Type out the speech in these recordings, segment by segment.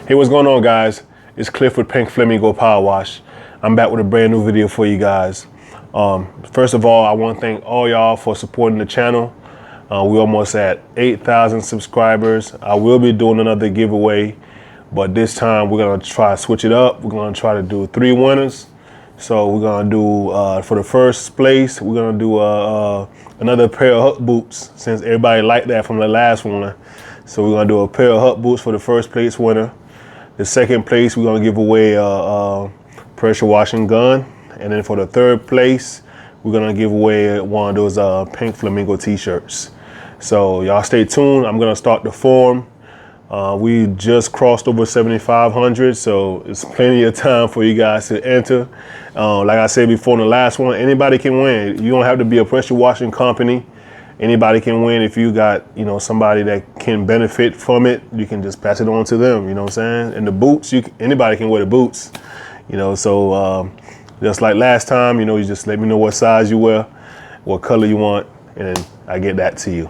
Hey, what's going on, guys? It's Cliff with Pink Flamingo Power Wash. I'm back with a brand new video for you guys. First of all, I want to thank all y'all for supporting the channel. We're almost at 8,000 subscribers. I will be doing another giveaway, but this time we're going to try to switch it up. We're going to try to do 3 winners. So we're going to do, for the first place, we're going to do another pair of Huck boots, since everybody liked that from the last one. So we're going to do a pair of Huck boots for the first place winner. The second place, we're going to give away a pressure washing gun. And then for the third place, we're going to give away one of those Pink Flamingo t-shirts. So y'all stay tuned. I'm going to start the form. We just crossed over 7,500, so it's plenty of time for you guys to enter. Like I said before in the last one, anybody can win. You don't have to be a pressure washing company. Anybody can win. If you got, somebody that can benefit from it, you can just pass it on to them, you know what I'm saying? And the boots, anybody can wear the boots, so just like last time, you just let me know what size you wear, what color you want, and then I get that to you.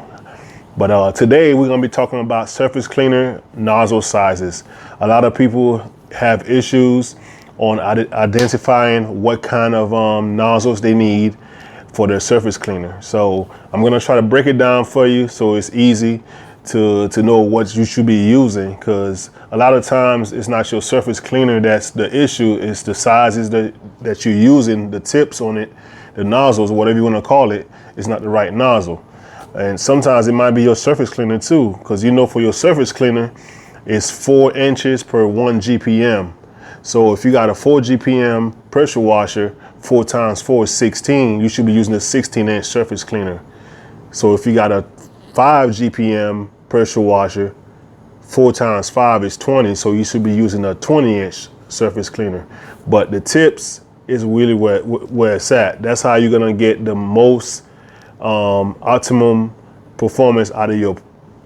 But today we're gonna be talking about surface cleaner nozzle sizes. A lot of people have issues on identifying what kind of nozzles they need for their surface cleaner. So I'm gonna try to break it down for you so it's easy to know what you should be using, because a lot of times it's not your surface cleaner that's the issue, it's the sizes that you're using, the tips on it, the nozzles, whatever you wanna call it, is not the right nozzle. And sometimes it might be your surface cleaner too, because for your surface cleaner, it's 4 inches per 1 GPM. So if you got a 4 GPM pressure washer, 4 times 4 is 16, you should be using a 16-inch surface cleaner. So if you got a 5 GPM pressure washer, 4 times 5 is 20, so you should be using a 20-inch surface cleaner. But the tips is really where it's at. That's how you're gonna get the most optimum performance out of your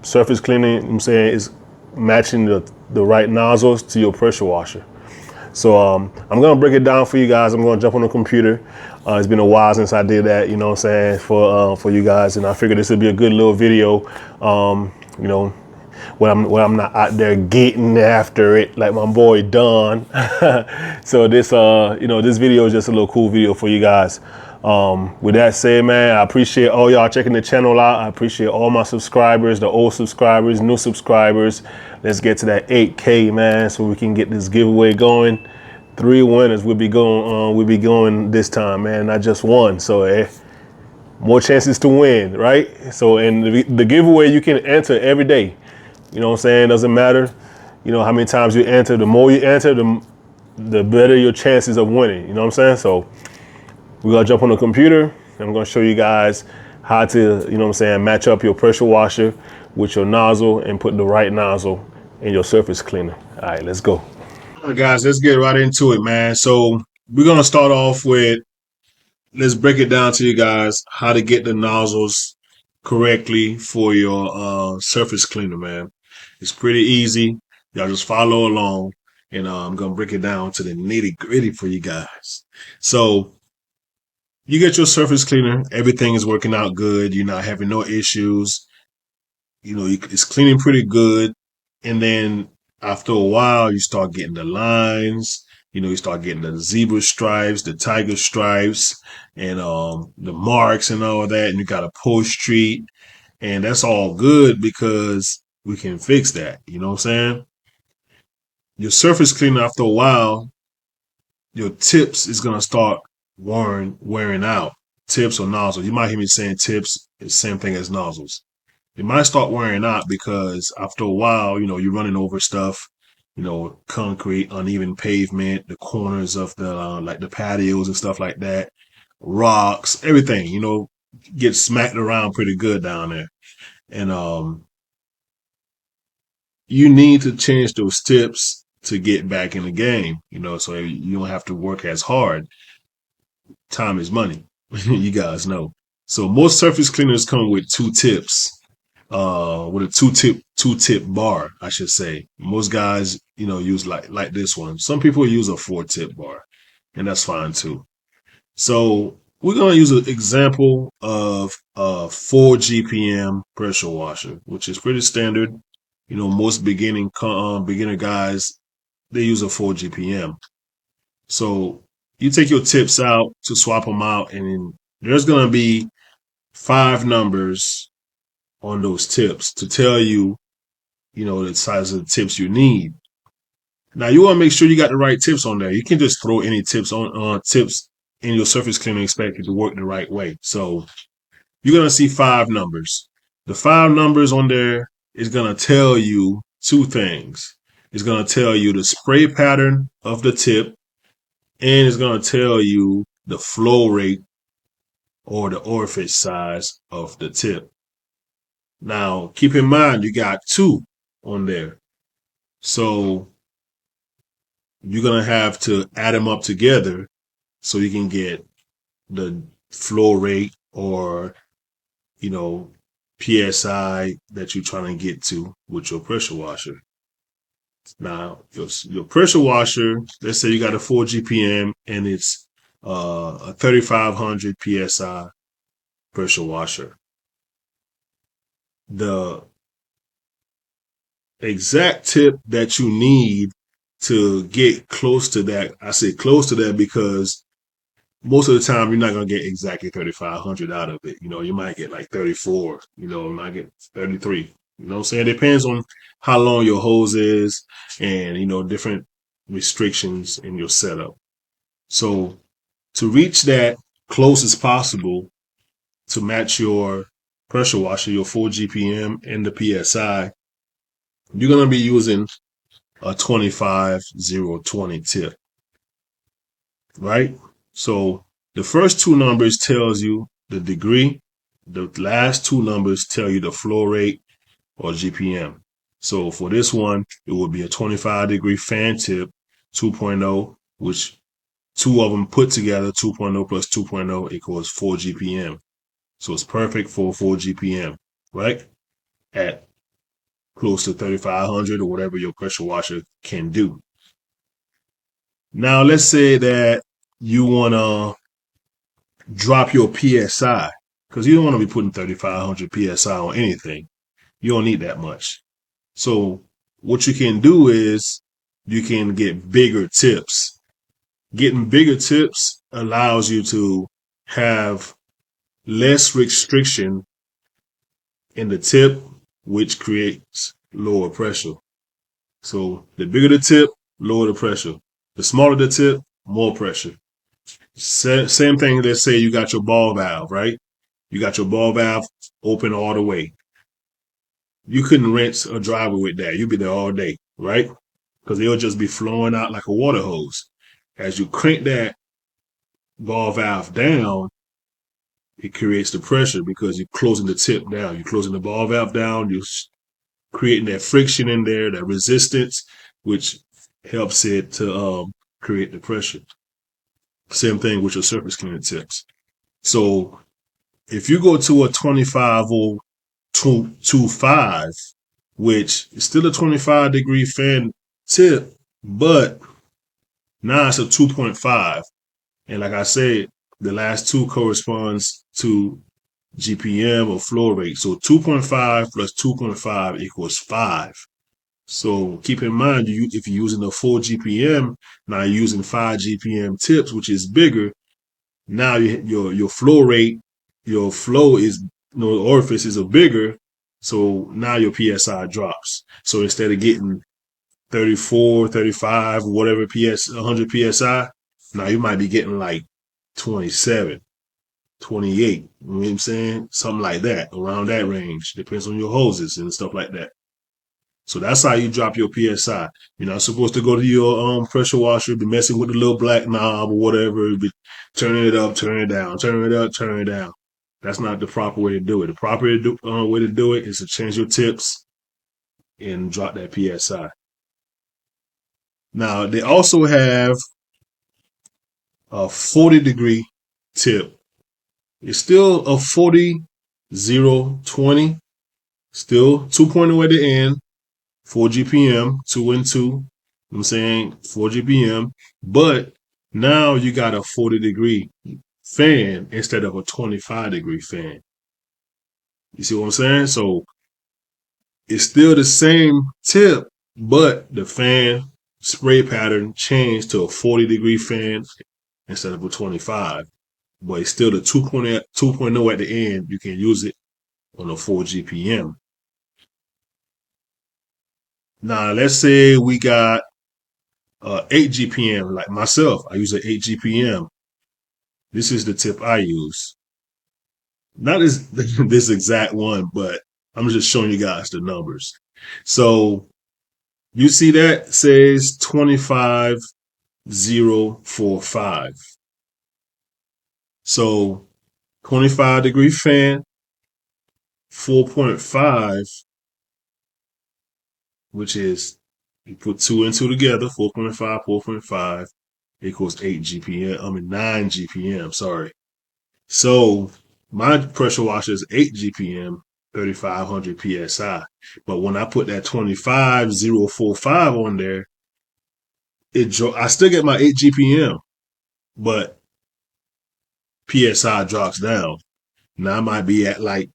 surface cleaning. I'm saying is matching the right nozzles to your pressure washer. So I'm gonna break it down for you guys. I'm gonna jump on the computer. It's been a while since I did that, for you guys, and I figured this would be a good little video, when I'm not out there getting after it like my boy Don. So this this video is just a little cool video for you guys. With that said, man, I appreciate all y'all checking the channel out. I appreciate all my subscribers, the old subscribers, new subscribers. Let's get to that 8K, man, so we can get this giveaway going. 3 winners we'll be going this time, man. Not just one, so more chances to win, right? So in the giveaway, you can enter every day. You know what I'm saying? Doesn't matter, how many times you enter. The more you enter, the better your chances of winning. You know what I'm saying? So we're gonna jump on the computer and I'm gonna show you guys how to, match up your pressure washer with your nozzle and put the right nozzle in your surface cleaner. All right, let's go. All right, guys, let's get right into it, man. So we're gonna start off with, let's break it down to you guys how to get the nozzles correctly for your surface cleaner, man. It's pretty easy. Y'all just follow along, and I'm gonna break it down to the nitty gritty for you guys. So you get your surface cleaner, everything is working out good. You're not having no issues. It's cleaning pretty good. And then after a while, you start getting the lines, you start getting the zebra stripes, the tiger stripes, and the marks and all of that. And you got a post treat. And that's all good because we can fix that. You know what I'm saying? Your surface cleaner, after a while, your tips is going to start wearing out. Tips or nozzles. You might hear me saying tips is the same thing as nozzles. It might start wearing out because after a while, you're running over stuff, concrete, uneven pavement, the corners of the like the patios and stuff like that, rocks, everything, gets smacked around pretty good down there. And you need to change those tips to get back in the game, so you don't have to work as hard. Time is money. You guys know. So most surface cleaners come with 2 tips, with a two tip bar, I should say. Most guys, use like this one. Some people use a 4-tip bar, and that's fine too. So we're gonna use an example of a 4 GPM pressure washer, which is pretty standard. Most beginner guys they use a 4 GPM. So you take your tips out to swap them out, and there's going to be 5 numbers on those tips to tell you, the size of the tips you need. Now you want to make sure you got the right tips on there. You can just throw any tips on tips in your surface cleaner and expect it to work the right way. So you're going to see 5 numbers. The 5 numbers on there is going to tell you 2 things. It's going to tell you the spray pattern of the tip, and it's going to tell you the flow rate or the orifice size of the tip. Now, keep in mind, you got 2 on there. So you're going to have to add them up together so you can get the flow rate or, PSI that you're trying to get to with your pressure washer. Now, your pressure washer, let's say you got a 4 GPM and it's a 3,500 PSI pressure washer. The exact tip that you need to get close to that, I say close to that because most of the time you're not going to get exactly 3,500 out of it. You might get like 34, you might get 33. You know what I'm saying? It depends on how long your hose is and, different restrictions in your setup. So to reach that close as possible to match your pressure washer, your 4 GPM and the PSI, you're going to be using a 25020 tip, right? So the first 2 numbers tells you the degree. The last 2 numbers tell you the flow rate or GPM. So for this one, it would be a 25-degree fan tip 2.0, which 2 of them put together, 2.0 plus 2.0 equals 4 GPM. So it's perfect for 4 GPM, right? At close to 3,500 or whatever your pressure washer can do. Now, let's say that you want to drop your PSI because you don't want to be putting 3,500 PSI on anything. You don't need that much. So what you can do is you can get bigger tips. Getting bigger tips allows you to have less restriction in the tip, which creates lower pressure. So the bigger the tip, lower the pressure. The smaller the tip, more pressure. Same thing, let's say you got your ball valve, right? You got your ball valve open all the way. You couldn't rinse a driver with that. You'd be there all day, right? Because it'll just be flowing out like a water hose. As you crank that ball valve down, it creates the pressure because you're closing the tip down. You're closing the ball valve down. You're creating that friction in there, that resistance, which helps it to create the pressure. Same thing with your surface cleaner tips. So if you go to a 25025, which is still a 25-degree fan tip, but now it's a 2.5. And like I said, the last 2 corresponds to GPM or flow rate. So 2.5 plus 2.5 equals 5. So keep in mind, if you're using a 4 GPM, now you're using 5 GPM tips, which is bigger. Now your flow rate, your flow is, the orifices are bigger. So now your PSI drops. So instead of getting 34, 35, whatever 100 PSI, now you might be getting like 27, 28. You know what I'm saying? Something like that, around that range. Depends on your hoses and stuff like that. So that's how you drop your PSI. You're not supposed to go to your pressure washer, be messing with the little black knob or whatever, be turning it up, turning it down, turning it up, turning it down. That's not the proper way to do it. The proper way to do it is to change your tips and drop that PSI. Now, they also have a 40-degree tip. It's still a 40-0-20, still 2.0 at the end, 4 GPM, 2 and 2. I'm saying 4 GPM, but now you got a 40-degree fan instead of a 25-degree fan. You see what I'm saying? So it's still the same tip, but the fan spray pattern changed to a 40-degree fan instead of a 25. But it's still the 2.0 at the end. You can use it on a 4 GPM. Now, let's say we got 8 GPM, like myself. I use an 8 GPM. This is the tip I use. Not this exact one, but I'm just showing you guys the numbers. So you see that says 25045. So 25-degree fan, 4.5, which is you put two and two together, 4.5, 4.5 equals 8 GPM. 9 GPM, sorry. So my pressure washer is 8 GPM, 3,500 PSI. But when I put that 25045 on there, I still get my 8 GPM, but PSI drops down. Now I might be at like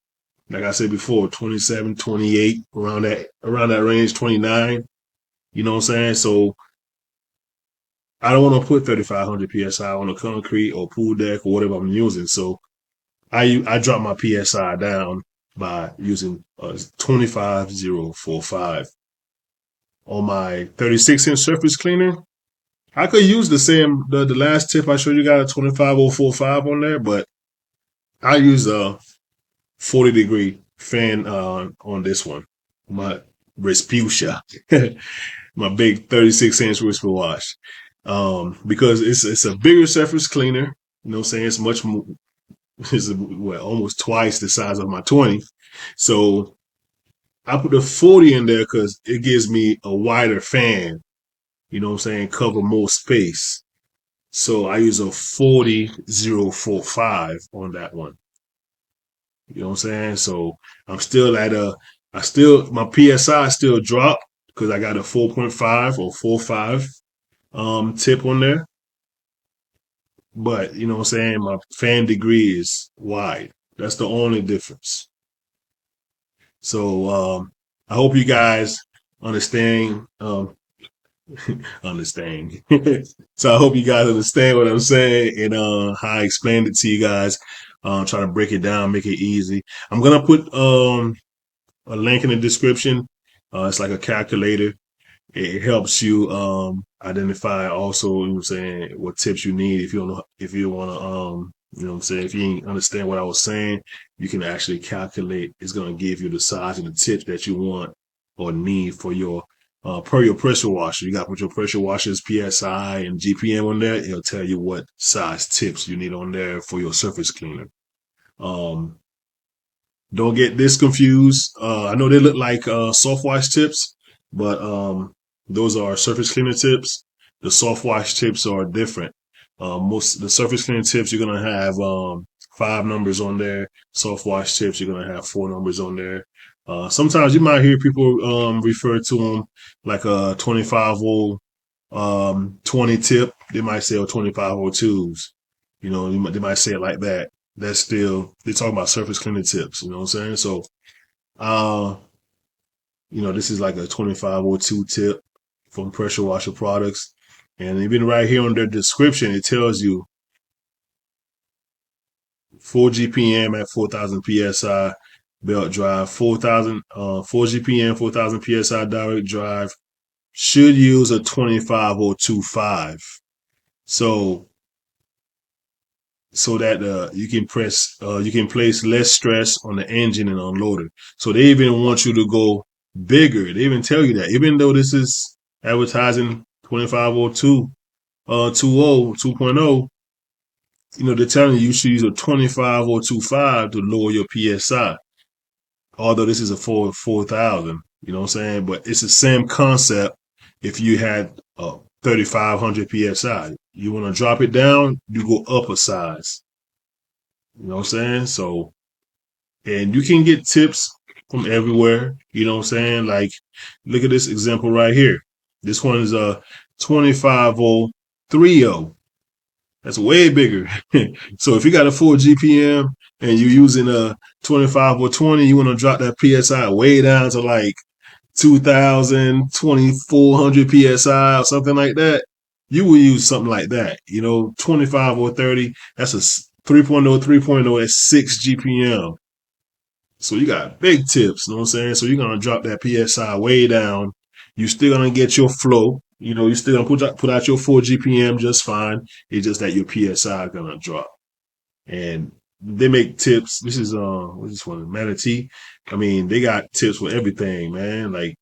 I said before, 27, 28, around that range, 29. You know what I'm saying? So I don't want to put 3,500 PSI on a concrete or pool deck or whatever I'm using. So I drop my PSI down by using 25045 on my 36-inch surface cleaner. I could use the last tip I showed you got a 25045 on there, but I use a 40-degree fan on this one. My Respucia, my big 36-inch whisper wash, because it's a bigger surface cleaner. You know what I'm saying? It's much more. It's almost twice the size of my 20. So I put the 40 in there because it gives me a wider fan. You know what I'm saying? Cover more space. So I use a 40045 on that one. You know what I'm saying? So I'm still my PSI still dropped because I got a 4.5 or 4.5 tip on there. But you know what I'm saying? My fan degree is wide. That's the only difference. So I hope you guys understand. Understand. So I hope you guys understand what I'm saying and how I explained it to you guys. Try to break it down, make it easy. I'm gonna put a link in the description. It's like a calculator. It helps you identify also, you know what I'm saying, what tips you need if you don't know, if you want to you know what I'm saying, if you ain't understand what I was saying, you can actually calculate. It's going to give you the size and the tips that you want or need for your per your pressure washer. You got to put your pressure washer's PSI and GPM on there. It'll tell you what size tips you need on there for your surface cleaner. Um, don't get this confused. I know they look like soft wash tips, but those are surface cleaner tips. The soft wash tips are different. Most the surface cleaner tips you're gonna have 5 numbers on there. Soft wash tips you're gonna have 4 numbers on there. Sometimes you might hear people refer to them like a 25 20 tip. They might say 2502s. You know, they might say it like that. That's still they're talking about surface cleaning tips. You know what I'm saying? So, uh, this is like a 2502 tip from pressure washer products, and even right here on their description, it tells you 4 GPM at 4,000 psi belt drive, 4 GPM 4,000 psi direct drive. Should use a 25025. So that you can place less stress on the engine and unloader. So they even want you to go bigger. They even tell you that, even though this is advertising 2502, 2.0, they're telling you should use a 25 to lower your PSI. Although this is a 4,000, you know what I'm saying? But it's the same concept. If you had 3,500 PSI, you want to drop it down, you go up a size. You know what I'm saying? So, and you can get tips from everywhere. You know what I'm saying? Like, look at this example right here. This one is a 25030. That's way bigger. So if you got a 4 GPM and you're using a 25 or 20, you want to drop that PSI way down to like 2,000, 2,400 PSI or something like that, you will use something like that. 25 or 30, that's a 3.0, 3.0 at 6 GPM. So you got big tips, you know what I'm saying? So you're gonna drop that PSI way down. You're still gonna get your flow. You're still gonna put out your 4 GPM just fine. It's just that your PSI gonna drop. And they make tips. This is what's this one? Manatee. I mean, they got tips for everything, man. Like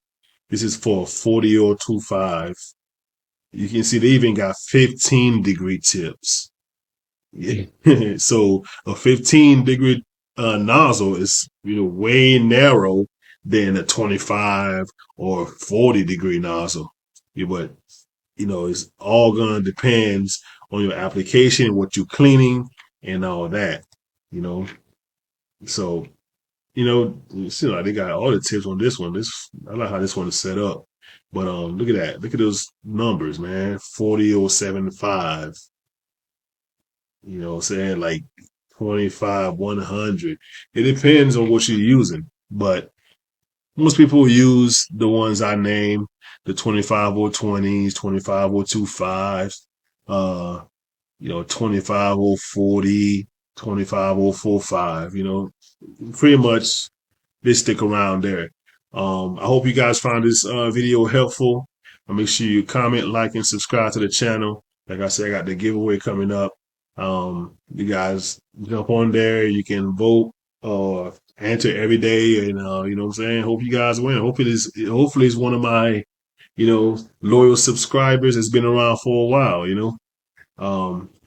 this is for 40 or 25. You can see they even got 15-degree tips. Yeah. So a 15-degree nozzle is way narrow than a 25 or 40-degree nozzle. Yeah, but it's all gonna depends on your application, what you're cleaning, and all that. You know, so you see, like they got all the tips on this one. I like how this one is set up. But look at that. Look at those numbers, man. 40,075. What I'm saying? Like 25, 100. It depends on what you're using. But most people use the ones I named, the 25 or 20s, 25 or 25s, 25 or 40, 25 or 45, pretty much they stick around there. I hope you guys found this video helpful. Make sure you comment, like, and subscribe to the channel. Like I said, I got the giveaway coming up. You guys jump on there. You can vote or enter every day, and you know what I'm saying. Hope you guys win. Hopefully it's one of my loyal subscribers that's been around for a while.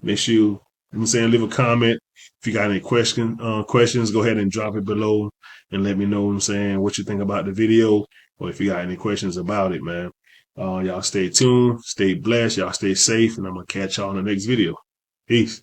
Make sure I'm saying leave a comment. If you got any questions, go ahead and drop it below and let me know what I'm saying, what you think about the video, or if you got any questions about it, man. Y'all stay tuned, stay blessed, y'all stay safe, and I'm gonna catch y'all in the next video. Peace.